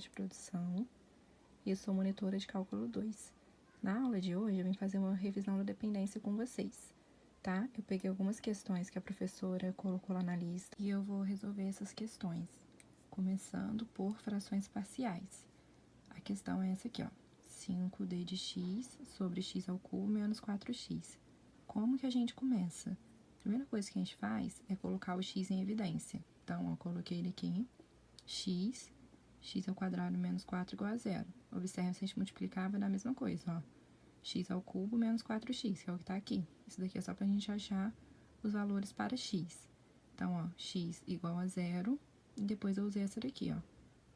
de produção e eu sou monitora de cálculo 2. Na aula de hoje, eu vim fazer uma revisão da dependência com vocês, tá? Eu peguei algumas questões que a professora colocou lá na lista e eu vou resolver essas questões, começando por frações parciais. A questão é essa aqui, ó. 5d de x sobre x ao cubo menos 4x. Como que a gente começa? A primeira coisa que a gente faz é colocar o x em evidência. Então, ó, coloquei ele aqui, x ao quadrado menos 4 igual a zero. Observe se a gente multiplicar, vai dar a mesma coisa, ó. X ao cubo menos 4x, que é o que tá aqui. Isso daqui é só pra gente achar os valores para x. Então, ó, x igual a zero, e depois eu usei essa daqui, ó.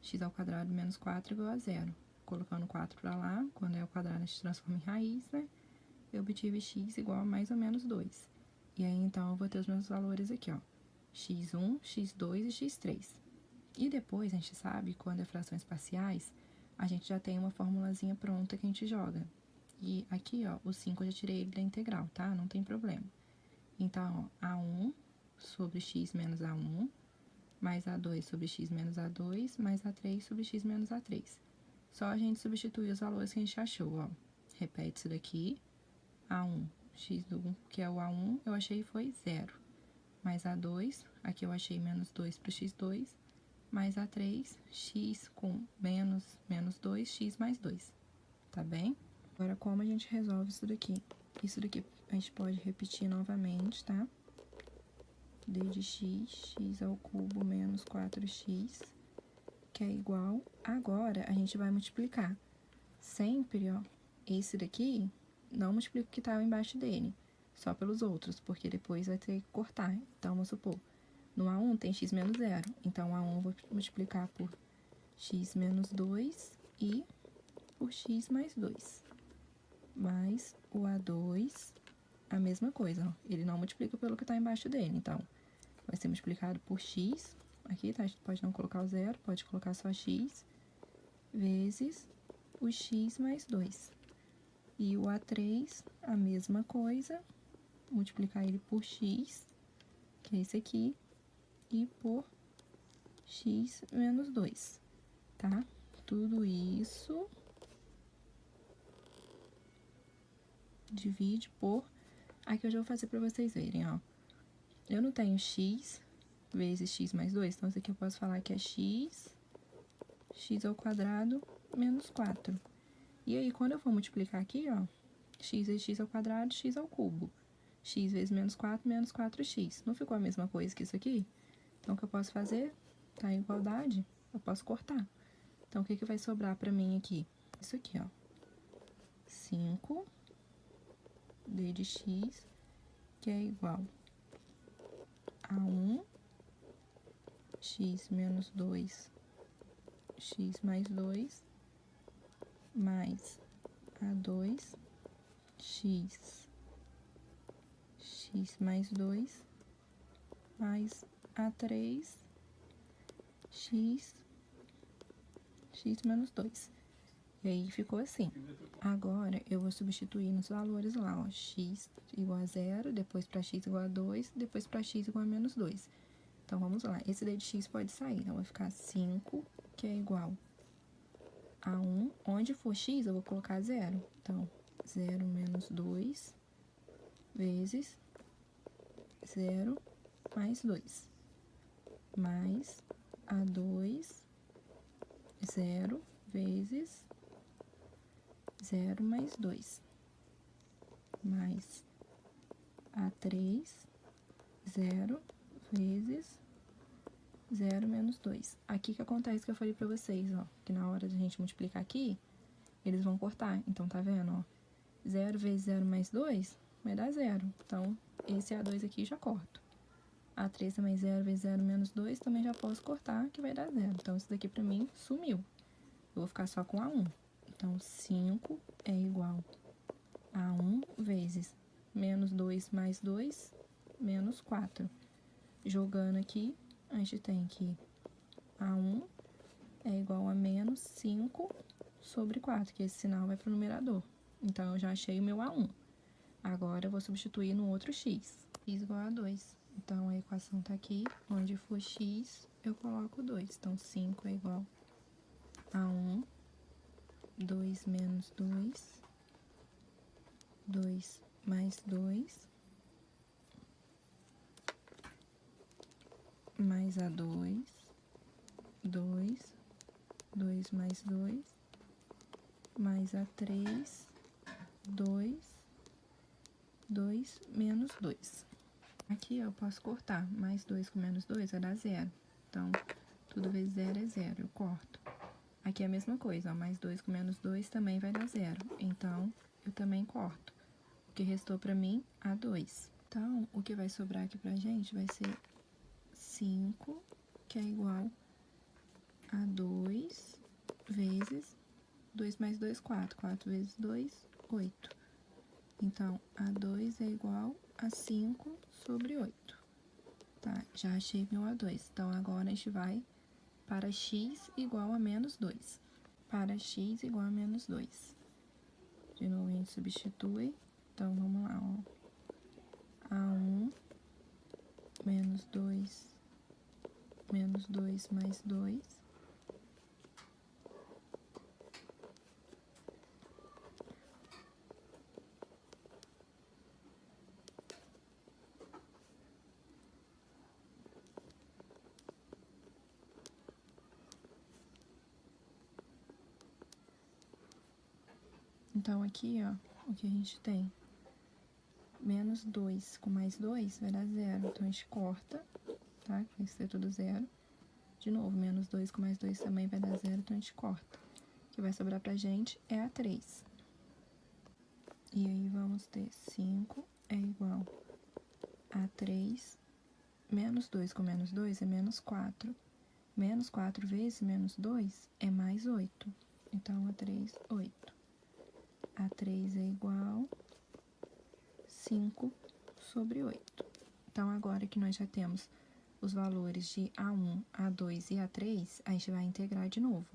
X ao quadrado menos 4 igual a zero. Colocando 4 pra lá, quando é o quadrado a gente transforma em raiz, né? Eu obtive x igual a mais ou menos 2. E aí, então, eu vou ter os meus valores aqui, ó. x1, x2 e x3. E depois, a gente sabe, quando é frações parciais, a gente já tem uma formulazinha pronta que a gente joga. E aqui, ó, o 5 eu já tirei ele da integral, tá? Não tem problema. Então, ó, A1 sobre x menos A1, mais A2 sobre x menos A2, mais A3 sobre x menos A3. Só a gente substituir os valores que a gente achou, ó. Repete isso daqui. A1, x1, que é o A1, eu achei foi 0. Mais A2, aqui eu achei menos 2 para o x2, mais A3, x com menos 2, x mais 2. Tá bem? Agora, como a gente resolve isso daqui? Isso daqui a gente pode repetir novamente, tá? d de x ao cubo menos 4x, que é igual... Agora, a gente vai multiplicar. Sempre, ó, esse daqui, não multiplica o que tá embaixo dele, só pelos outros, porque depois vai ter que cortar. Então, vamos supor, no A1 tem x menos 0, então A1 eu vou multiplicar por x menos 2 e por x mais 2. Mais o A2, a mesma coisa, ó. Ele não multiplica pelo que tá embaixo dele, então, vai ser multiplicado por x, aqui, tá? A gente pode não colocar o 0, pode colocar só x, vezes o x mais 2. E o A3, a mesma coisa, multiplicar ele por x, que é esse aqui, e por x menos 2, tá? Tudo isso divide por... Aqui eu já vou fazer para vocês verem, ó. Eu não tenho x vezes x mais 2, então isso aqui eu posso falar que é x ao quadrado menos 4. E aí, quando eu for multiplicar aqui, ó, x vezes x ao quadrado, x ao cubo. X vezes menos 4, menos 4x. Não ficou a mesma coisa que isso aqui? Então, o que eu posso fazer? Tá em igualdade, eu posso cortar. Então, o que que vai sobrar pra mim aqui? Isso aqui, ó. 5 d de x, que é igual a 1 x menos 2, x mais 2, mais A2, x mais 2, mais A3, x menos 2. E aí, ficou assim. Agora, eu vou substituir nos valores lá, ó. X igual a 0, depois para x igual a 2, depois para x igual a menos 2. Então, vamos lá. Esse d de x pode sair. Então, vai ficar 5, que é igual a 1. Onde for x, eu vou colocar 0. Então, 0 menos 2 vezes 0 mais 2. Mais A2, 0 vezes 0 mais 2. Mais A3, 0 vezes 0 menos 2. Aqui que acontece que eu falei pra vocês, ó, que na hora da gente multiplicar aqui, eles vão cortar. Então, tá vendo, ó? 0 vezes 0 mais 2 vai dar 0. Então, esse A2 aqui já corto. A3 também 0 vezes 0 menos 2 também já posso cortar, que vai dar 0. Então, isso daqui pra mim sumiu. Eu vou ficar só com A1. Então, 5 é igual a 1 vezes menos 2 mais 2, menos 4. Jogando aqui, a gente tem que A1 é igual a menos 5 sobre 4, que esse sinal vai para o numerador. Então, eu já achei o meu A1. Agora, eu vou substituir no outro x. X igual a 2. Então, a equação tá aqui. Onde for x, eu coloco 2. Então, 5 é igual A1, 2 menos 2, 2 mais 2, mais A2, 2, 2 mais 2, mais A3, 2, 2 menos 2. Aqui eu posso cortar, mais 2 com menos 2 vai dar 0. Então, tudo vezes 0 é 0, eu corto. Aqui é a mesma coisa, ó, mais 2 com menos 2 também vai dar 0. Então, eu também corto. O que restou pra mim, A2. Então, o que vai sobrar aqui pra gente vai ser 5, que é igual a 2 vezes 2 mais 2, 4. 4 vezes 2, 8. Então, A2 é igual a 5 sobre 8. Tá, já achei meu A2. Então, agora a gente vai para x igual a menos 2. Para x igual a menos 2. De novo, a gente substitui. Então, vamos lá, ó. A1 menos 2 mais 2. Então, aqui, ó, o que a gente tem? Menos 2 com mais 2 vai dar 0. Então, a gente corta, tá? Vai ser tudo 0. De novo, menos 2 com mais 2 também vai dar 0, então a gente corta. O que vai sobrar pra gente é a 3. E aí, vamos ter 5 é igual a 3. Menos 2 com menos 2 é menos 4. Menos 4 vezes menos 2 é mais 8. Então, A3, 8. A3 é igual a 5 sobre 8. Então, agora que nós já temos os valores de A1, A2 e A3, a gente vai integrar de novo.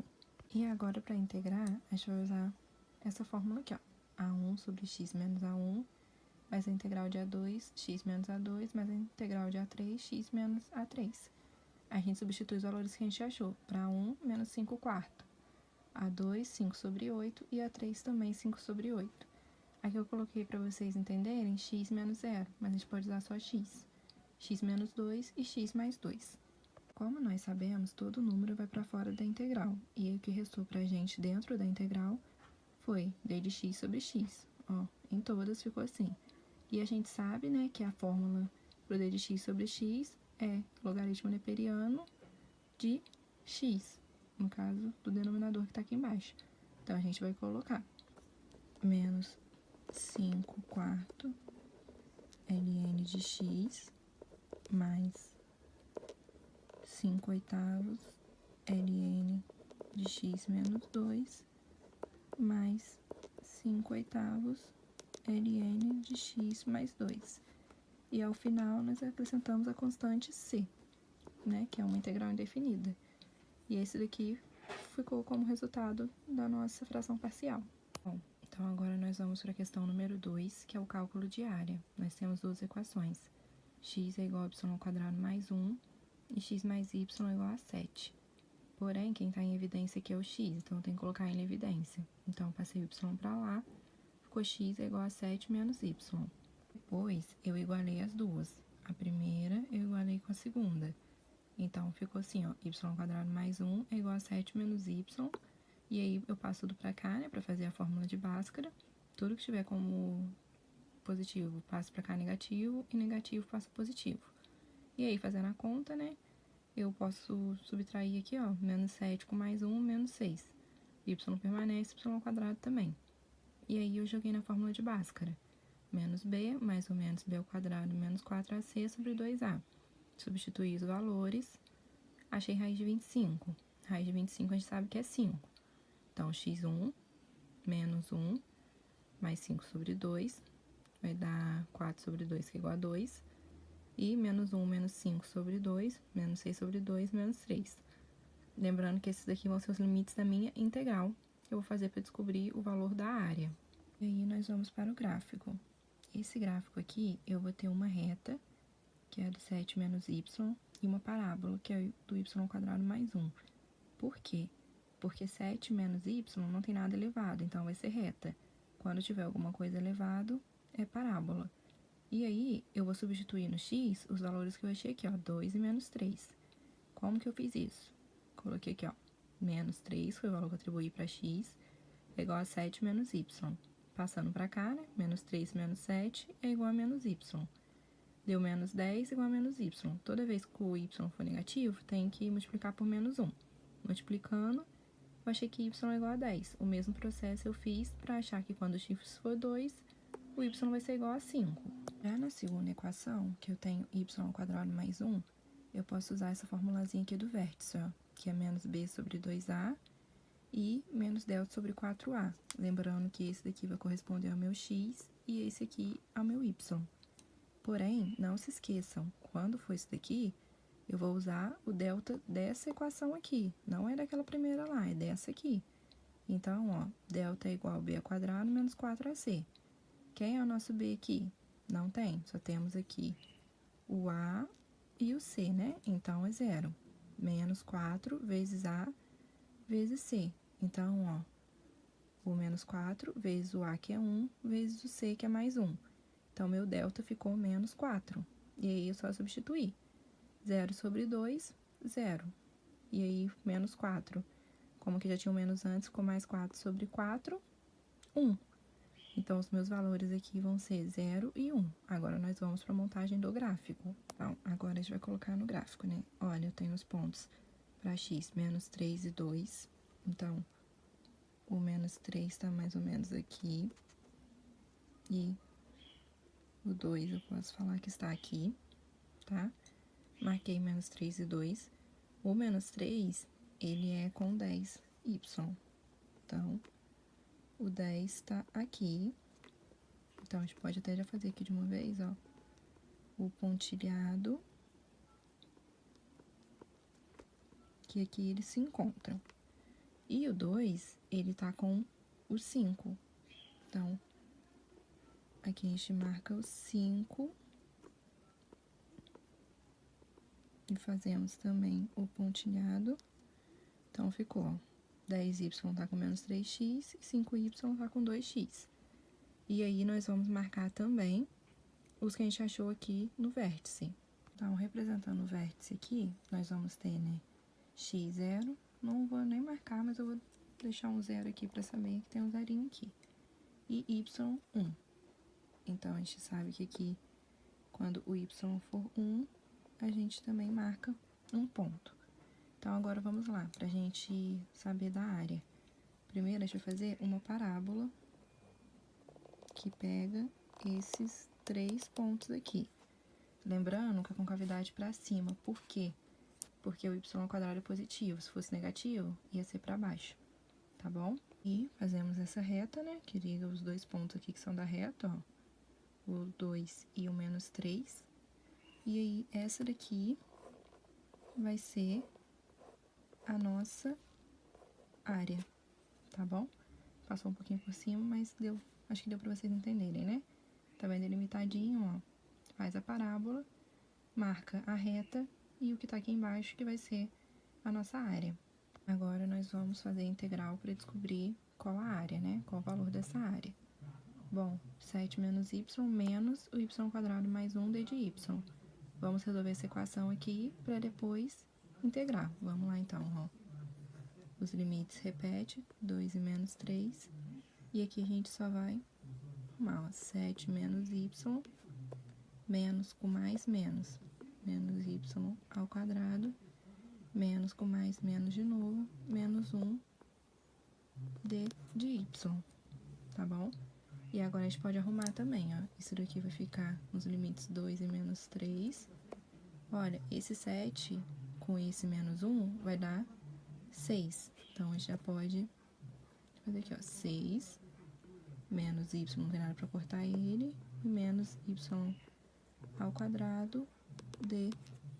E agora, para integrar, a gente vai usar essa fórmula aqui, ó. A1 sobre x menos A1, mais a integral de A2, x menos A2, mais a integral de A3, x menos A3. A gente substitui os valores que a gente achou. Para A1, menos 5 quarto. A2, 5 sobre 8, e A3 também 5 sobre 8. Aqui eu coloquei para vocês entenderem x menos 0, mas a gente pode usar só x. X menos 2 e x mais 2. Como nós sabemos, todo número vai para fora da integral. E aí o que restou para a gente dentro da integral foi d de x sobre x. Ó, em todas ficou assim. E a gente sabe, né, que a fórmula para o d de x sobre x é logaritmo neperiano de x. No caso do denominador que está aqui embaixo. Então, a gente vai colocar menos 5 quarto ln de x mais 5 oitavos ln de x menos 2 mais 5 oitavos ln de x mais 2. E ao final nós acrescentamos a constante c, né, que é uma integral indefinida. E esse daqui ficou como resultado da nossa fração parcial. Bom, então agora nós vamos para a questão número 2, que é o cálculo de área. Nós temos duas equações. X é igual a y ao quadrado mais 1 e x mais y é igual a 7. Porém, quem está em evidência aqui é o x, então eu tenho que colocar ele em evidência. Então, eu passei o y para lá, ficou x é igual a 7 menos y. Depois, eu igualei as duas. A primeira, eu igualei com a segunda. Então, ficou assim, ó, y ao quadrado mais 1 é igual a 7 menos y. E aí, eu passo tudo para cá, né, para fazer a fórmula de Bhaskara. Tudo que tiver como positivo, passo para cá negativo, e negativo passa positivo. E aí, fazendo a conta, né, eu posso subtrair aqui, ó, menos 7 com mais 1, menos 6. Y permanece, y ao quadrado também. E aí, eu joguei na fórmula de Bhaskara. Menos b, mais ou menos b ao quadrado, menos 4ac sobre 2a. Substituí os valores, achei raiz de 25. Raiz de 25 a gente sabe que é 5. Então, x1 menos 1 mais 5 sobre 2 vai dar 4 sobre 2, que é igual a 2. E menos 1 menos 5 sobre 2, menos 6 sobre 2, menos 3. Lembrando que esses daqui vão ser os limites da minha integral, que eu vou fazer para descobrir o valor da área. E aí, nós vamos para o gráfico. Esse gráfico aqui, eu vou ter uma reta, que é a do 7 menos y, e uma parábola, que é do y ao quadrado mais 1. Por quê? Porque 7 menos y não tem nada elevado, então vai ser reta. Quando tiver alguma coisa elevado, é parábola. E aí, eu vou substituir no x os valores que eu achei aqui, ó, 2 e menos 3. Como que eu fiz isso? Coloquei aqui, ó, menos 3 foi o valor que eu atribuí para x, é igual a 7 menos y. Passando para cá, né, menos 3 menos 7 é igual a menos y. Deu menos 10 igual a menos y. Toda vez que o y for negativo, tem que multiplicar por menos 1. Multiplicando, eu achei que y é igual a 10. O mesmo processo eu fiz para achar que quando o x for 2, o y vai ser igual a 5. Já na segunda equação, que eu tenho y² mais 1, eu posso usar essa formulazinha aqui do vértice, ó, que é menos b sobre 2a e menos delta sobre 4a. Lembrando que esse daqui vai corresponder ao meu x e esse aqui ao meu y. Porém, não se esqueçam, quando for isso daqui, eu vou usar o delta dessa equação aqui. Não é daquela primeira lá, é dessa aqui. Então, ó, delta é igual a b² menos 4ac. Quem é o nosso b aqui? Não tem, só temos aqui o a e o c, né? Então, é 0. Menos 4 vezes a vezes c. Então, ó, o menos 4 vezes o a, que é 1, vezes o c, que é mais 1. Então, meu delta ficou menos 4. E aí, eu só substituir. 0 sobre 2, 0. E aí, menos 4. Como que já tinha um menos antes, ficou mais 4 sobre 4, 1. Então, os meus valores aqui vão ser 0 e 1. Agora, nós vamos para a montagem do gráfico. Então, agora a gente vai colocar no gráfico, né? Olha, eu tenho os pontos para x, menos 3 e 2. Então, o menos 3 está mais ou menos aqui. E o 2 eu posso falar que está aqui, tá? Marquei menos 3 e 2. O menos 3, ele é com 10y. Então, o 10 está aqui. Então, a gente pode até já fazer aqui de uma vez, ó. O pontilhado, que aqui eles se encontram. E o 2, ele tá com o 5. Então, aqui a gente marca o 5. E fazemos também o pontilhado. Então, ficou, ó, 10y tá com menos 3x e 5y tá com 2x. E aí, nós vamos marcar também os que a gente achou aqui no vértice. Então, representando o vértice aqui, nós vamos ter, né, x0. Não vou nem marcar, mas eu vou deixar um 0 aqui para saber que tem um zerinho aqui. E y1. Então, a gente sabe que aqui, quando o y for 1, a gente também marca um ponto. Então, agora vamos lá, para a gente saber da área. Primeiro, a gente vai fazer uma parábola que pega esses 3 pontos aqui. Lembrando que a concavidade para cima. Por quê? Porque o y² é positivo. Se fosse negativo, ia ser para baixo, tá bom? E fazemos essa reta, né? Que liga os 2 pontos aqui que são da reta, ó. O 2 e o menos 3. E aí, essa daqui vai ser a nossa área, tá bom? Passou um pouquinho por cima, mas deu, acho que deu pra vocês entenderem, né? Tá bem delimitadinho, ó. Faz a parábola, marca a reta e o que tá aqui embaixo que vai ser a nossa área. Agora, nós vamos fazer a integral para descobrir qual a área, né? Qual o valor dessa área. Bom, 7 menos y menos o y² mais 1 d de y. Vamos resolver essa equação aqui para depois integrar. Vamos lá, então, ó. Os limites repete, 2 e menos 3. E aqui a gente só vai arrumar, ó, 7 menos y, menos com mais menos. Menos y², menos com mais menos de novo, menos 1 d de y, tá bom? E agora a gente pode arrumar também, ó. Isso daqui vai ficar nos limites 2 e menos 3. Olha, esse 7 com esse menos 1 vai dar 6. Então, a gente já pode fazer aqui, ó, 6 menos y, não tem nada para cortar ele, e menos y² d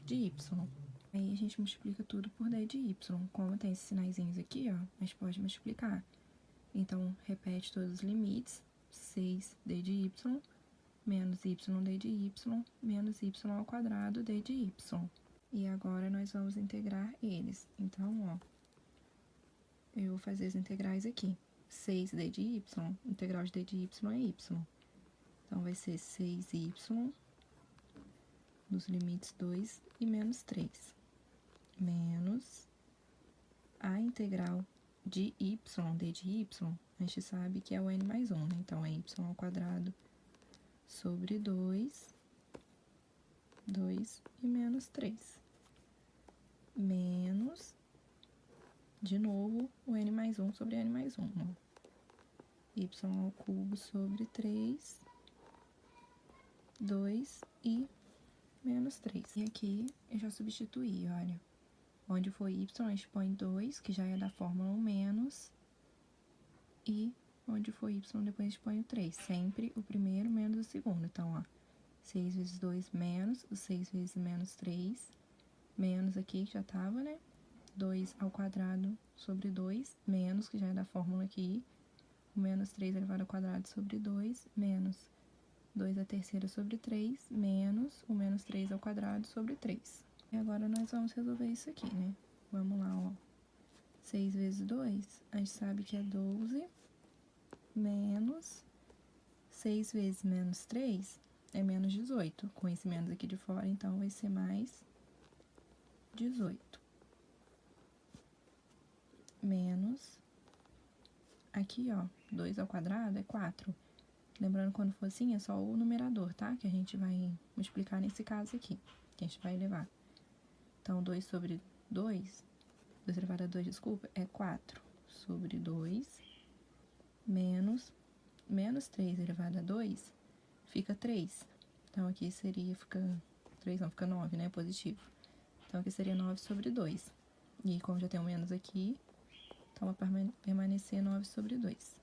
de y. Aí, a gente multiplica tudo por d de y. Como tem esses sinaizinhos aqui, ó, a gente pode multiplicar. Então, repete todos os limites. 6d de y, menos yd de y, menos y² d de y. E agora, nós vamos integrar eles. Então, ó, eu vou fazer as integrais aqui. 6d de y, integral de d de y é y. Então, vai ser 6y nos limites 2 e menos 3, menos a integral de y, d de y, a gente sabe que é o n mais 1, né? Então, é y ao quadrado sobre 2 e menos 3, menos, de novo, o n mais 1 sobre n mais 1, ó. Y ao cubo sobre 3, 2 e menos 3. E aqui eu já substituí, olha. Onde for y, a gente põe 2, que já é da fórmula 1 menos. E onde for y, depois a gente põe o 3. Sempre o primeiro menos o segundo. Então, ó, 6 vezes 2 menos, o 6 vezes menos 3, menos aqui, que já tava, né? 2 ao quadrado sobre 2, menos, que já é da fórmula aqui. O menos 3 elevado ao quadrado sobre 2, menos 2 à terceira sobre 3, menos o menos 3 ao quadrado sobre 3. E agora nós vamos resolver isso aqui, né? Vamos lá, ó. 6 vezes 2, a gente sabe que é 12, menos 6 vezes menos 3 é menos 18. Com esse menos aqui de fora, então vai ser mais 18. Menos, aqui, ó, 2 ao quadrado é 4. Lembrando, quando for assim, é só o numerador, tá? Que a gente vai multiplicar nesse caso aqui, que a gente vai levar. Então, 2 sobre 2, 2 elevado a 2, desculpa, é 4 sobre 2, menos 3 elevado a 2, fica 3. Então, aqui seria, fica 3 não, fica 9, né? Positivo. Então, aqui seria 9 sobre 2. E como já tem um menos aqui, então vai permanecer 9 sobre 2.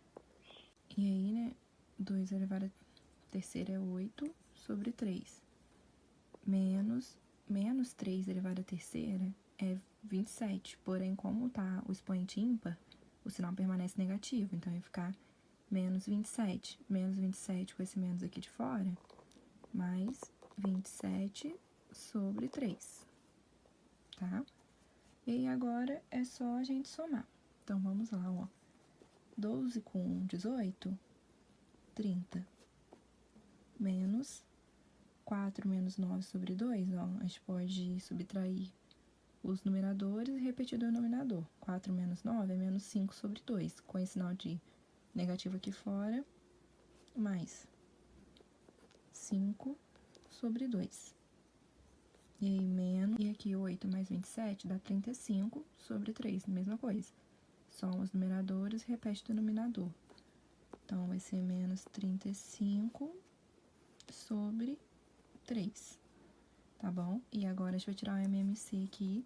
E aí, né, 2 elevado a terceira é 8 sobre 3. Menos 3 elevado a terceira é 27. Porém, como tá o expoente ímpar, o sinal permanece negativo. Então, vai ficar menos 27. Menos 27 com esse menos aqui de fora, mais 27 sobre 3. Tá? E aí, agora é só a gente somar. Então, vamos lá, ó. 12 com 18, 30. Menos 4 menos 9 sobre 2, ó. A gente pode subtrair os numeradores e repetir o denominador. 4 menos 9 é menos 5 sobre 2. Com esse sinal de negativo aqui fora, mais 5 sobre 2. E aí, menos, e aqui 8 mais 27 dá 35 sobre 3, mesma coisa. Soma os numeradores e repete o denominador. Então, vai ser menos 35 sobre 3, tá bom? E agora a gente vai tirar o MMC aqui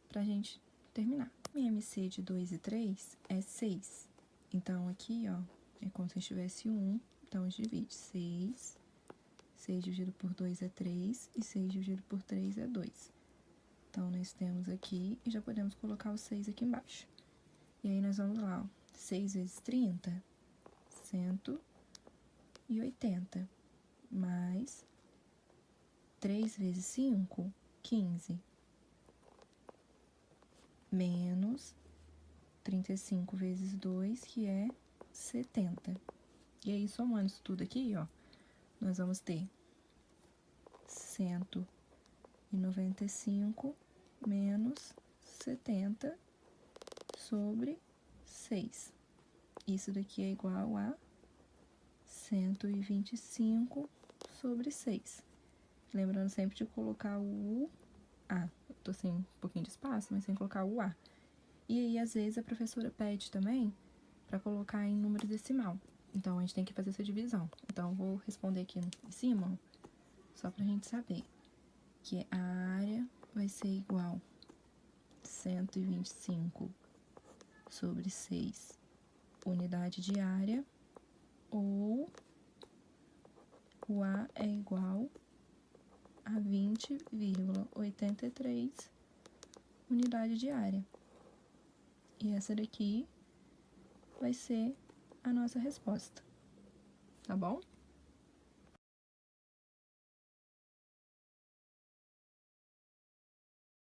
pra gente terminar. O MMC de 2 e 3 é 6. Então, aqui, ó, é como se a gente tivesse 1. Então, a gente divide 6. 6 dividido por 2 é 3. E 6 dividido por 3 é 2. Então, nós temos aqui, e já podemos colocar o 6 aqui embaixo. E aí, nós vamos lá, ó. 6 vezes 30, 180. Mais 3 vezes 5, 15. Menos 35 vezes 2, que é 70. E aí, somando isso tudo aqui, ó, nós vamos ter 195 menos 70 sobre 6. Isso daqui é igual a 125 sobre 6. Lembrando sempre de colocar o A. Eu tô sem um pouquinho de espaço, mas sem colocar o A. E aí, às vezes, a professora pede também para colocar em número decimal. Então, a gente tem que fazer essa divisão. Então, eu vou responder aqui em cima, ó, só pra gente saber que a área vai ser igual a 125 sobre 6 unidade de área, ou o A é igual a 20,83 unidade de área. E essa daqui vai ser a nossa resposta, tá bom?